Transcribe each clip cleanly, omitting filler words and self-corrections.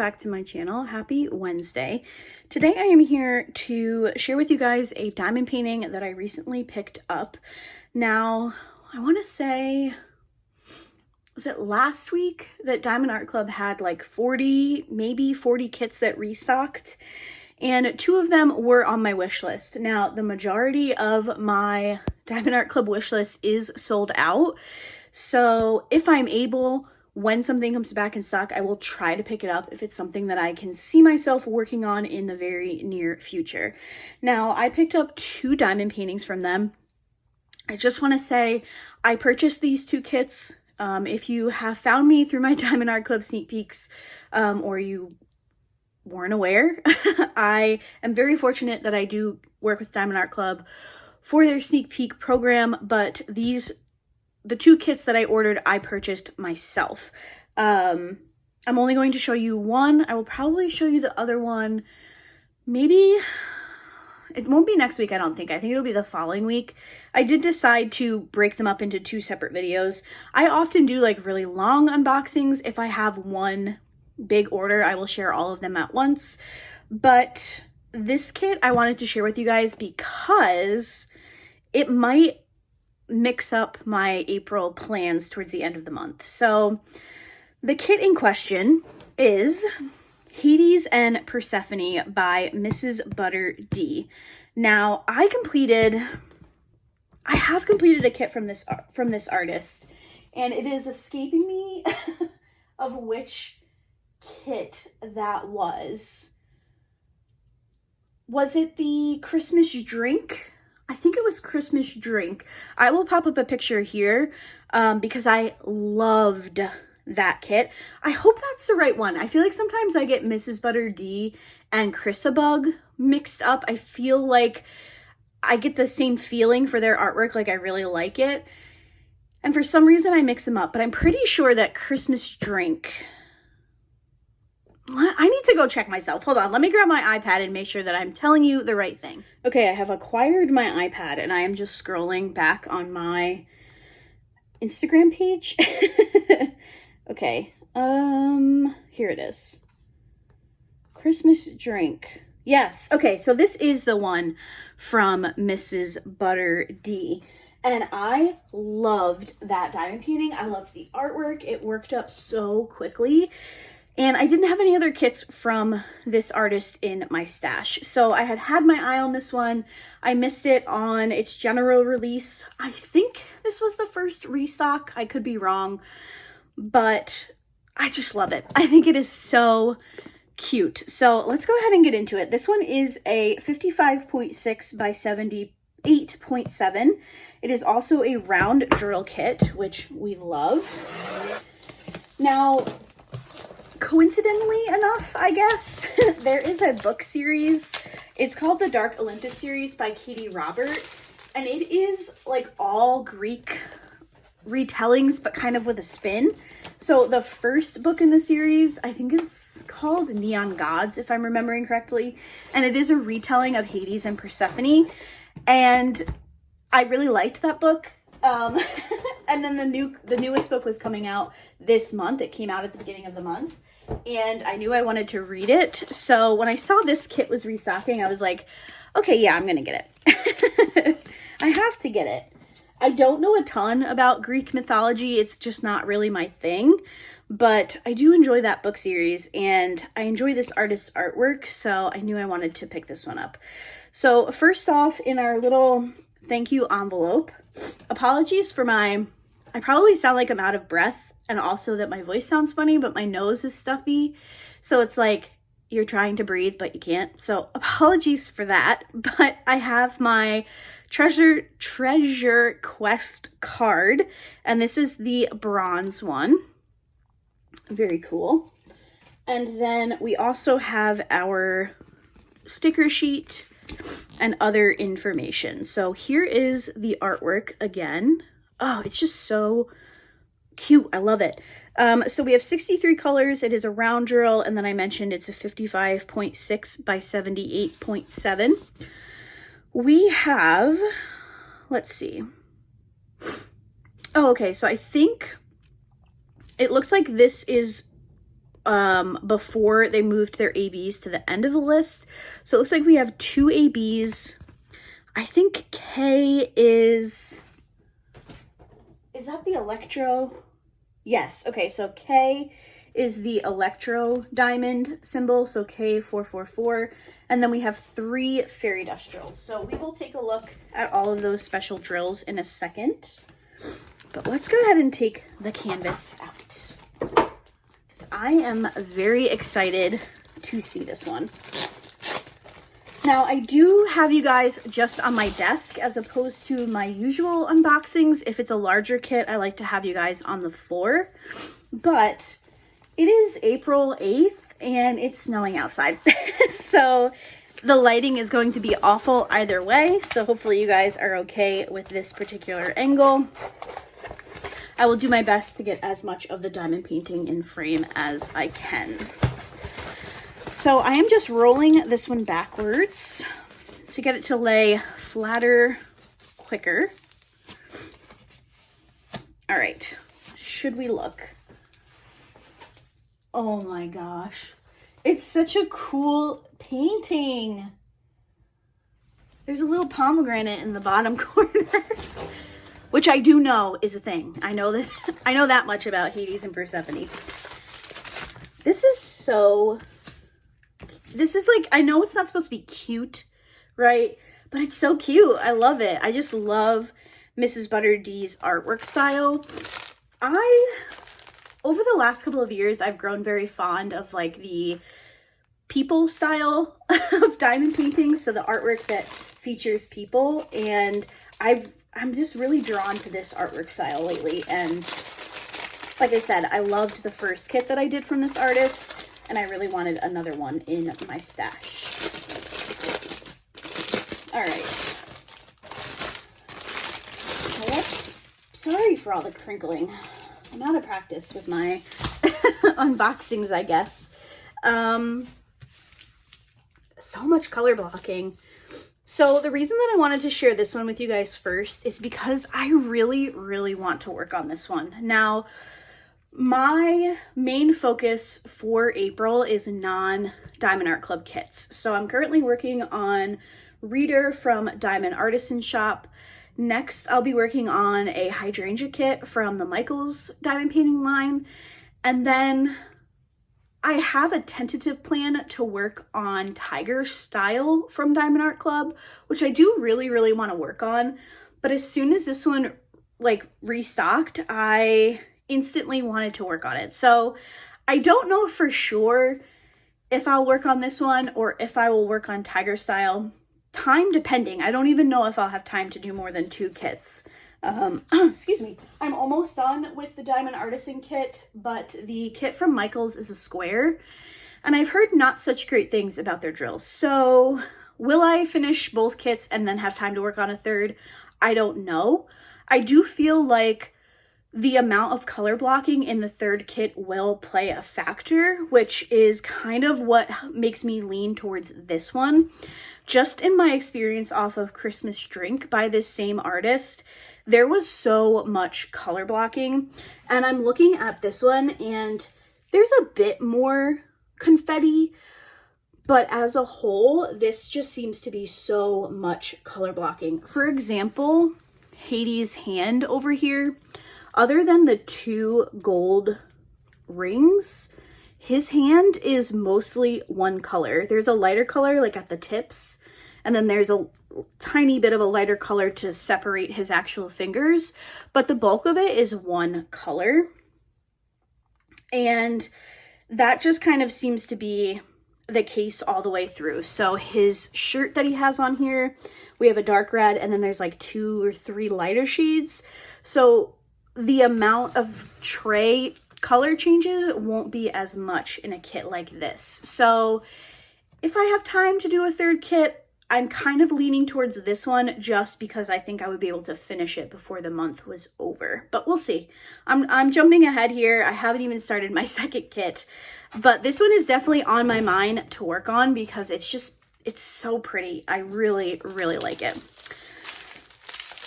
back to my channel. Happy Wednesday. Today I am here to share with you guys a diamond painting that I recently picked up. Now, I want to say, was it last week that Diamond Art Club had like 40, maybe 40 kits that restocked? And 2 of them were on my wish list. Now, the majority of my Diamond Art Club wish list is sold out. So if I'm able, when something comes back in stock, I will try to pick it up if it's something that I can see myself working on in the very near future. Now, I picked up 2 diamond paintings from them. I just want to say I purchased these 2 kits. If you have found me through my Diamond Art Club sneak peeks, or you weren't aware, I am very fortunate that I do work with Diamond Art Club for their sneak peek program, but the 2 kits that I ordered, I purchased myself. I'm only going to show you one. I will probably show you the other one. Maybe it won't be next week, I don't think. I think it'll be the following week. I did decide to break them up into 2 separate videos. I often do like really long unboxings. If I have one big order, I will share all of them at once. But this kit I wanted to share with you guys because it might mix up my April plans towards the end of the month. So the kit in question is Hades and Persephone by Mrs. Butter D. Now, I have completed a kit from this artist, and it is escaping me of which kit that was. Was it the Christmas drink? I think it was Christmas drink. I will pop up a picture here because I loved that kit. I hope that's the right one. I feel like sometimes I get Mrs. Butter D and Chrisabug mixed up. I feel like I get the same feeling for their artwork, like I really like it. And for some reason I mix them up, but I'm pretty sure that Christmas drink, I need to go check myself. Hold on, let me grab my iPad and make sure that I'm telling you the right thing. Okay, I have acquired my iPad and I am just scrolling back on my Instagram page. Okay, here it is. Christmas drink. Yes, okay, so this is the one from Mrs. Butter D. And I loved that diamond painting. I loved the artwork. It worked up so quickly. And I didn't have any other kits from this artist in my stash. So I had my eye on this one. I missed it on its general release. I think this was the first restock. I could be wrong, but I just love it. I think it is so cute. So let's go ahead and get into it. This one is a 55.6 by 78.7. It is also a round drill kit, which we love. Now, coincidentally enough, I guess, there is a book series. It's called the Dark Olympus series by Katie Robert, and it is like all Greek retellings, but kind of with a spin. So the first book in the series, I think, is called Neon Gods, if I'm remembering correctly, and it is a retelling of Hades and Persephone, and I really liked that book. And then the newest book was coming out this month. It came out at the beginning of the month, and I knew I wanted to read it. So when I saw this kit was restocking, I was like, okay, yeah, I'm gonna get it. I have to get it. I don't know a ton about Greek mythology. It's just not really my thing, but I do enjoy that book series, and I enjoy this artist's artwork, so I knew I wanted to pick this one up. So first off, in our little thank you envelope, apologies for I probably sound like I'm out of breath, and also that my voice sounds funny, but my nose is stuffy. So it's like you're trying to breathe, but you can't. So apologies for that. But I have my treasure quest card, and this is the bronze one. Very cool. And then we also have our sticker sheet and other information. So here is the artwork again. Oh, it's just so cute. I love it. So we have 63 colors. It is a round drill, and then I mentioned it's a 55.6 by 78.7. We have, let's see. Oh, okay. So I think it looks like this is before they moved their ABs to the end of the list. So it looks like we have 2 ABs. I think K is that the Electro? Yes. Okay, so K is the Electro diamond symbol, so K444. And then we have 3 fairy dust drills. So we will take a look at all of those special drills in a second. But let's go ahead and take the canvas out. I am very excited to see this one. Now, I do have you guys just on my desk as opposed to my usual unboxings. If it's a larger kit, I like to have you guys on the floor. But it is April 8th and it's snowing outside. So the lighting is going to be awful either way. So hopefully you guys are okay with this particular angle. I will do my best to get as much of the diamond painting in frame as I can. So I am just rolling this one backwards to get it to lay flatter quicker. All right, should we look? Oh my gosh, it's such a cool painting. There's a little pomegranate in the bottom corner. Which I do know is a thing. I know that much about Hades and Persephone. This is like, I know it's not supposed to be cute, right? But it's so cute. I love it. I just love Mrs. Butter D's artwork style. Over the last couple of years, I've grown very fond of like the people style of diamond paintings. So the artwork that features people, and I'm just really drawn to this artwork style lately. And like I said, I loved the first kit that I did from this artist, and I really wanted another one in my stash. All right. Well, sorry for all the crinkling. I'm out of practice with my unboxings, I guess. So much color blocking. So the reason that I wanted to share this one with you guys first is because I really, really want to work on this one. Now, my main focus for April is non-Diamond Art Club kits. So I'm currently working on Reader from Diamond Artisan Shop. Next, I'll be working on a hydrangea kit from the Michaels diamond painting line. And then I have a tentative plan to work on Tiger Style from Diamond Art Club, which I do really, really want to work on. But as soon as this one like restocked, I instantly wanted to work on it. So I don't know for sure if I'll work on this one or if I will work on Tiger Style. Time depending. I don't even know if I'll have time to do more than 2 kits. Excuse me. I'm almost done with the Diamond Artisan kit, but the kit from Michaels is a square, and I've heard not such great things about their drills. So will I finish both kits and then have time to work on a third? I don't know. I do feel like the amount of color blocking in the third kit will play a factor, which is kind of what makes me lean towards this one. Just in my experience off of Christmas Drink by this same artist, there was so much color blocking, and I'm looking at this one and there's a bit more confetti, but as a whole, this just seems to be so much color blocking. For example, Hades' hand over here, other than the 2 gold rings, his hand is mostly one color. There's a lighter color like at the tips, and then there's a tiny bit of a lighter color to separate his actual fingers, but the bulk of it is one color. And that just kind of seems to be the case all the way through. So his shirt that he has on here, we have a dark red, and then there's like 2 or 3 lighter shades. So the amount of tray color changes won't be as much in a kit like this. So if I have time to do a third kit, I'm kind of leaning towards this one just because I think I would be able to finish it before the month was over. But we'll see. I'm jumping ahead here. I haven't even started my second kit. But this one is definitely on my mind to work on because it's so pretty. I really, really like it.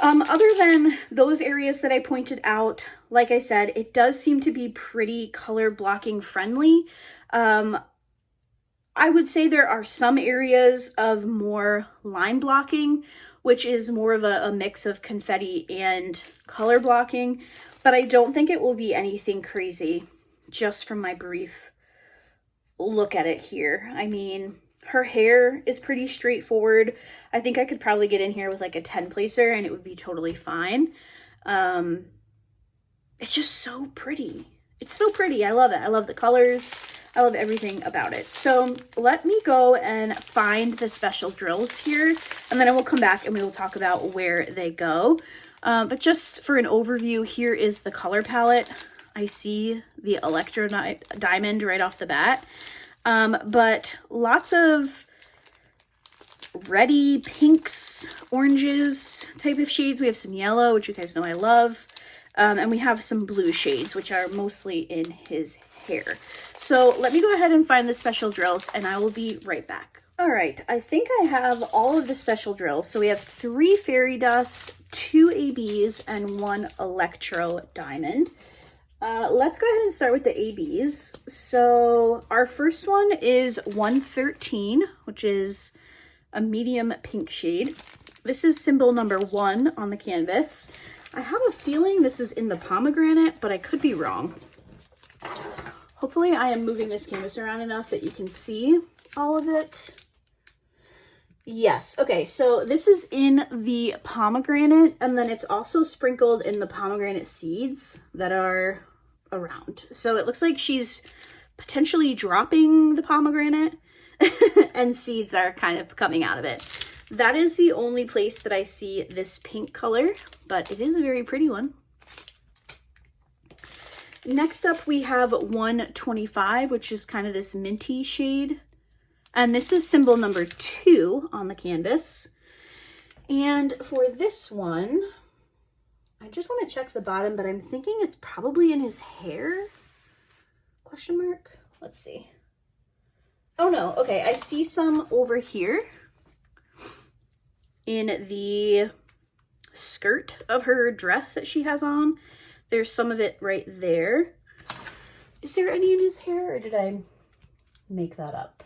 Other than those areas that I pointed out, like I said, it does seem to be pretty color blocking friendly. I would say there are some areas of more line blocking, which is more of a mix of confetti and color blocking, but I don't think it will be anything crazy just from my brief look at it here. I mean, her hair is pretty straightforward. I think I could probably get in here with like a 10 placer and it would be totally fine. It's just so pretty. It's so pretty. I love it. I love the colors. I love everything about it. So let me go and find the special drills here, and then I will come back and we will talk about where they go. But just for an overview, here is the color palette. I see the Electro Diamond right off the bat. But lots of reddy pinks, oranges type of shades. We have some yellow, which you guys know I love. And we have some blue shades, which are mostly in his hair. So let me go ahead and find the special drills and I will be right back. All right, I think I have all of the special drills. So we have 3 fairy dust, 2 ABs, and 1 electro diamond. Let's go ahead and start with the ABs. So our first one is 113, which is a medium pink shade. This is symbol number 1 on the canvas. I have a feeling this is in the pomegranate, but I could be wrong. Hopefully I am moving this canvas around enough that you can see all of it. Yes, okay, so this is in the pomegranate, and then it's also sprinkled in the pomegranate seeds that are around. So it looks like she's potentially dropping the pomegranate and seeds are kind of coming out of it. That is the only place that I see this pink color, but it is a very pretty one. Next up, we have 125, which is kind of this minty shade. And this is symbol number 2 on the canvas. And for this one, I just want to check the bottom, but I'm thinking it's probably in his hair? Question mark? Let's see. Oh no, okay, I see some over here in the skirt of her dress that she has on. There's some of it right there. Is there any in his hair, or did I make that up?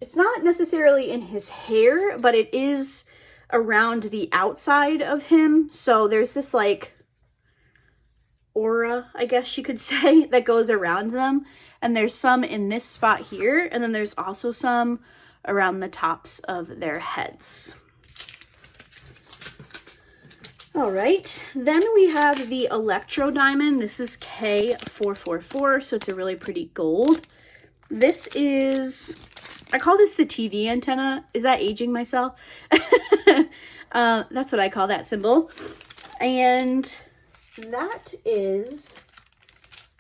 It's not necessarily in his hair, but it is around the outside of him. So there's this like aura, I guess you could say, that goes around them. And there's some in this spot here, and then there's also some around the tops of their heads. All right, then we have the Electro Diamond. This is K444, so it's a really pretty gold. This is, I call this the TV antenna. Is that aging myself? That's what I call that symbol. And that is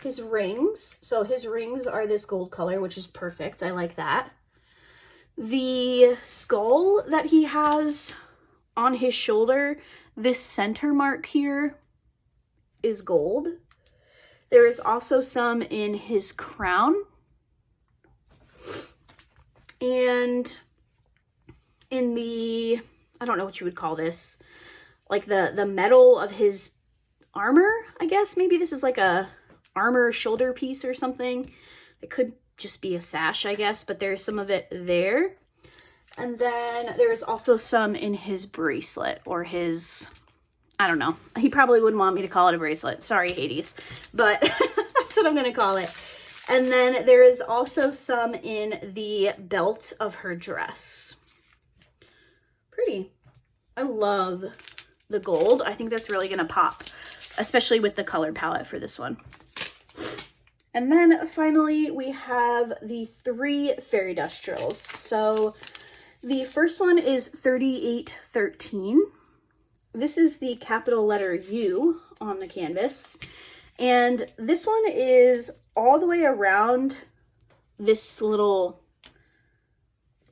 his rings. So his rings are this gold color, which is perfect. I like that. The skull that he has on his shoulder, this center mark here is gold. There is also some in his crown. And in the, I don't know what you would call this, like the metal of his armor, I guess. Maybe this is like a armor shoulder piece or something. It could just be a sash, I guess, but there's some of it there. And then there's also some in his bracelet, or his, I don't know. He probably wouldn't want me to call it a bracelet. Sorry, Hades. But that's what I'm going to call it. And then there is also some in the belt of her dress. Pretty. I love the gold. I think that's really going to pop, especially with the color palette for this one. And then finally, we have the 3 fairy dust drills. So the first one is 3813. This is the capital letter U on the canvas. And this one is all the way around this little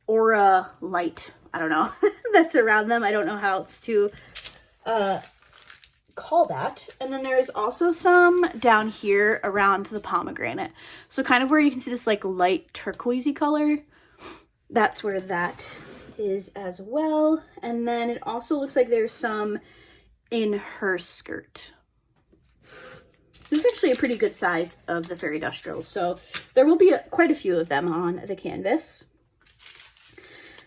aura light, I don't know, that's around them. I don't know how else to call that. And then there is also some down here around the pomegranate. So kind of where you can see this like light turquoisey color, that's where that is as well. And then it also looks like there's some in her skirt. This is actually a pretty good size of the fairy dust drills, so there will be quite a few of them on the canvas.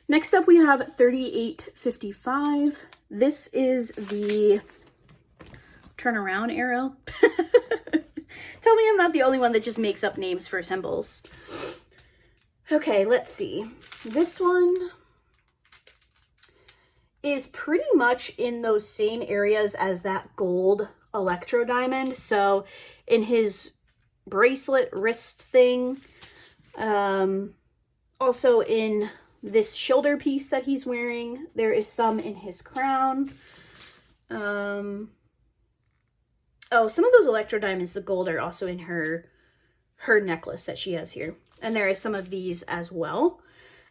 Next up, we have 3855. This is the turnaround arrow. Tell me I'm not the only one that just makes up names for symbols. Okay, let's see. This one is pretty much in those same areas as that gold electro diamond. So in his bracelet wrist thing, also in this shoulder piece that he's wearing, there is some in his crown. Oh, some of those electro diamonds, the gold, are also in her necklace that she has here. And there is some of these as well.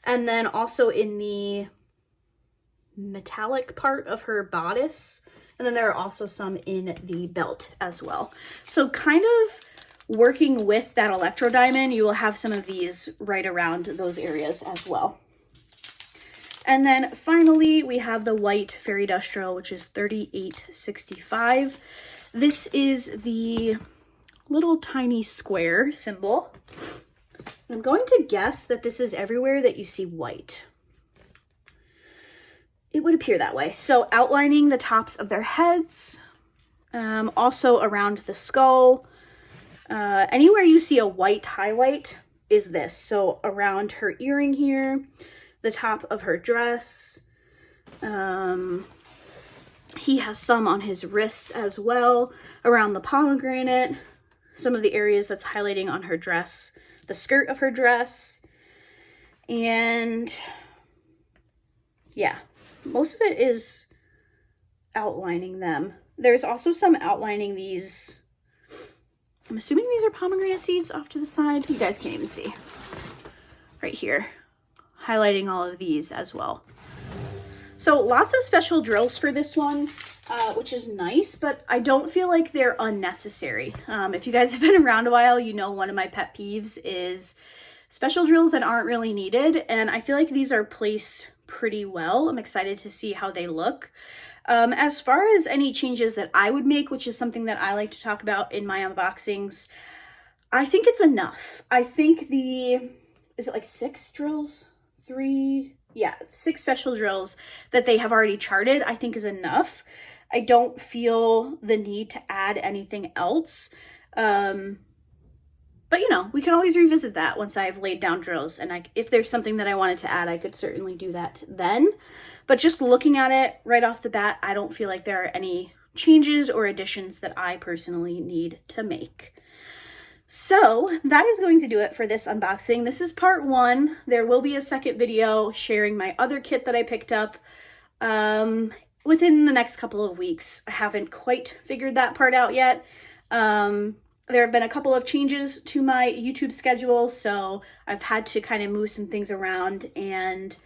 And then also in the metallic part of her bodice. And then there are also some in the belt as well. So kind of working with that electro diamond, you will have some of these right around those areas as well. And then finally, we have the white fairy dust drill, which is 3865. This is the little tiny square symbol. I'm going to guess that this is everywhere that you see white. It would appear that way. So outlining the tops of their heads, also around the skull. Anywhere you see a white highlight is this. So around her earring here, the top of her dress. He has some on his wrists as well, around the pomegranate, some of the areas that's highlighting on her dress, the skirt of her dress, and yeah, most of it is outlining them. There's also some outlining these, I'm assuming these are pomegranate seeds off to the side. You guys can't even see. Right here, highlighting all of these as well. So lots of special drills for this one, which is nice, but I don't feel like they're unnecessary. If you guys have been around a while, you know one of my pet peeves is special drills that aren't really needed, and I feel like these are placed pretty well. I'm excited to see how they look. As far as any changes that I would make, which is something that I like to talk about in my unboxings, I think it's enough. I think is it like 6 drills? 3? Yeah, 6 special drills that they have already charted, I think is enough. I don't feel the need to add anything else. But you know, we can always revisit that once I've laid down drills. And if there's something that I wanted to add, I could certainly do that then. But just looking at it right off the bat, I don't feel like there are any changes or additions that I personally need to make. So that is going to do it for this unboxing. This is part 1. There will be a second video sharing my other kit that I picked up within the next couple of weeks. I haven't quite figured that part out yet. There have been a couple of changes to my YouTube schedule, so I've had to kind of move some things around, and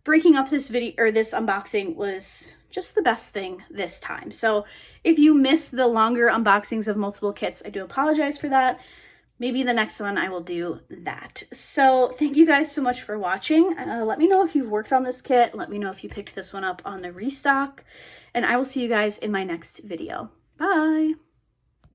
breaking up this video or this unboxing was just the best thing this time. So if you missed the longer unboxings of multiple kits, I do apologize for that. Maybe the next one I will do that. So thank you guys so much for watching. Let me know if you've worked on this kit. Let me know if you picked this one up on the restock, and I will see you guys in my next video. Bye.